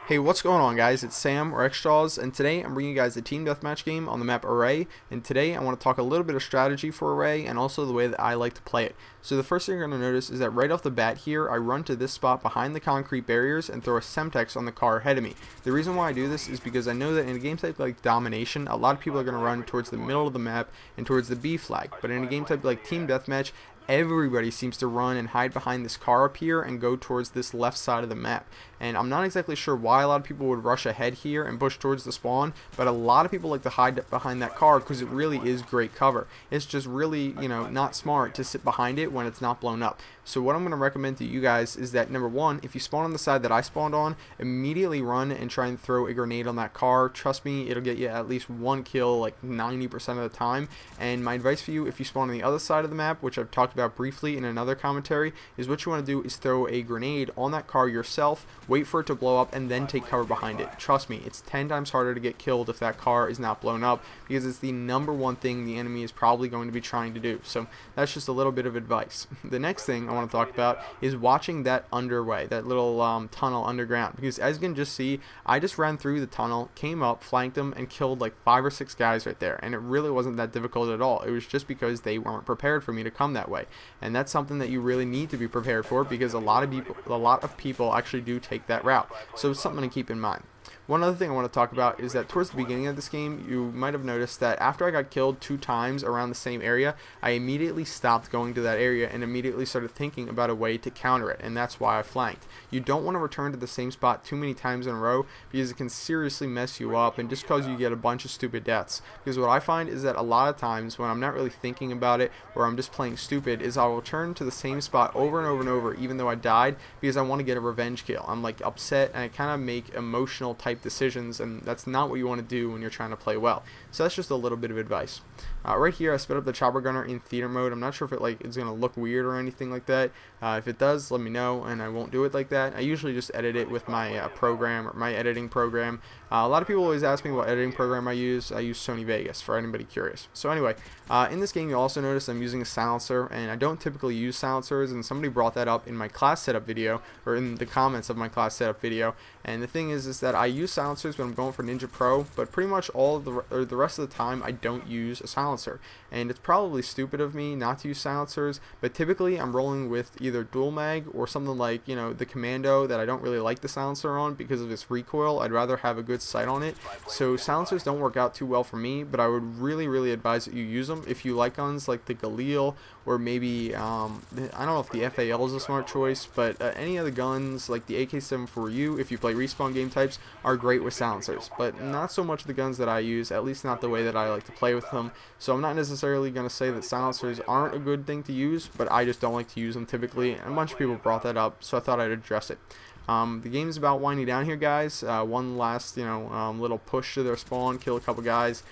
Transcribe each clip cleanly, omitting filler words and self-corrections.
Hey, what's going on, guys? It's Sam or Xstraws, and today I'm bringing you guys a team deathmatch game on the map Array. And today I want to talk a little bit of strategy for Array and also the way that I like to play it. So the first thing you're going to notice is that right off the bat here, I run to this spot behind the concrete barriers and throw a Semtex on the car ahead of me. The reason why I do this is because I know that in a game type like Domination, a lot of people are going to run towards the middle of the map and towards the B flag. But in a game type like Team Deathmatch, everybody seems to run and hide behind this car up here and go towards this left side of the map. And I'm not exactly sure why a lot of people would rush ahead here and push towards the spawn, but a lot of people like to hide behind that car because it really is great cover. It's just really, not smart to sit behind it when it's not blown up. So what I'm going to recommend to you guys is that, number one, if you spawn on the side that I spawned on, immediately run and try and throw a grenade on that car. Trust me, it'll get you at least one kill like 90% of the time. And my advice for you, if you spawn on the other side of the map, which I've talked about briefly in another commentary, is what you want to do is throw a grenade on that car yourself, wait for it to blow up, and then take cover behind it. Trust me, it's 10 times harder to get killed if that car is not blown up, because it's the number one thing the enemy is probably going to be trying to do. So that's just a little bit of advice. The next thing I want to talk about is watching that underway, that little tunnel underground, because as you can just see, I just ran through the tunnel, came up, flanked them, and killed like 5 or 6 guys right there, and it really wasn't that difficult at all. It was just because they weren't prepared for me to come that way, and that's something that you really need to be prepared for, because a lot of people actually do take that route. So it's something to keep in mind. One other thing I want to talk about is that towards the beginning of this game, you might have noticed that after I got killed 2 times around the same area, I immediately stopped going to that area and immediately started thinking about a way to counter it, and that's why I flanked. You don't want to return to the same spot too many times in a row, because it can seriously mess you up and just cause you get a bunch of stupid deaths. Because what I find is that a lot of times when I'm not really thinking about it, or I'm just playing stupid, is I will return to the same spot over and over and over even though I died, because I want to get a revenge kill. I'm like upset, and I kind of make emotional type decisions, and that's not what you want to do when you're trying to play well. So that's just a little bit of advice. Right here I sped up the chopper gunner in theater mode. I'm not sure if it is going to look weird or anything like that. If it does, let me know, and I won't do it like that. I usually just edit it with my program, or my editing program. A lot of people always ask me what editing program I use. I use Sony Vegas, for anybody curious. So anyway, in this game you'll also notice I'm using a silencer, and I don't typically use silencers, and somebody brought that up in my class setup video, or in the comments of my class setup video. And the thing is that I use silencers when I'm going for Ninja Pro, but pretty much all of the rest of the time I don't use a silencer. And it's probably stupid of me not to use silencers, but typically I'm rolling with either dual mag or something like, the Commando, that I don't really like the silencer on because of its recoil. I'd rather have a good sight on it. So silencers don't work out too well for me, but I would really advise that you use them if you like guns like the Galil, or maybe I don't know if the FAL is a smart choice, but any of the guns like the AK-74U, if you play respawn game types, are great with silencers, but not so much the guns that I use, at least not the way that I like to play with them. So I'm not necessarily going to say that silencers aren't a good thing to use, but I just don't like to use them typically, and a bunch of people brought that up, so I thought I'd address it. The game is about winding down here, guys. One last, little push to their spawn, kill a couple guys,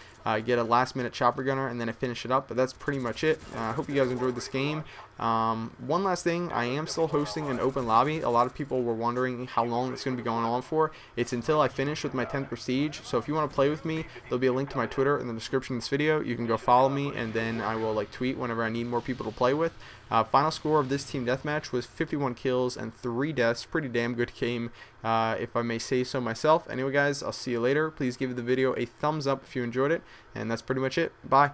get a last minute chopper gunner, and then I finish it up. But that's pretty much it. I hope you guys enjoyed this game. One last thing, I am still hosting an open lobby. A lot of people were wondering how long it's going to be going on for. It's until I finish with my 10th Prestige. So if you want to play with me, there'll be a link to my Twitter in the description of this video. You can go follow me, and then I will tweet whenever I need more people to play with. Final score of this team deathmatch was 51 kills and 3 deaths. Pretty damn good game, if I may say so myself. Anyway, guys, I'll see you later. Please give the video a thumbs up if you enjoyed it, and that's pretty much it. Bye.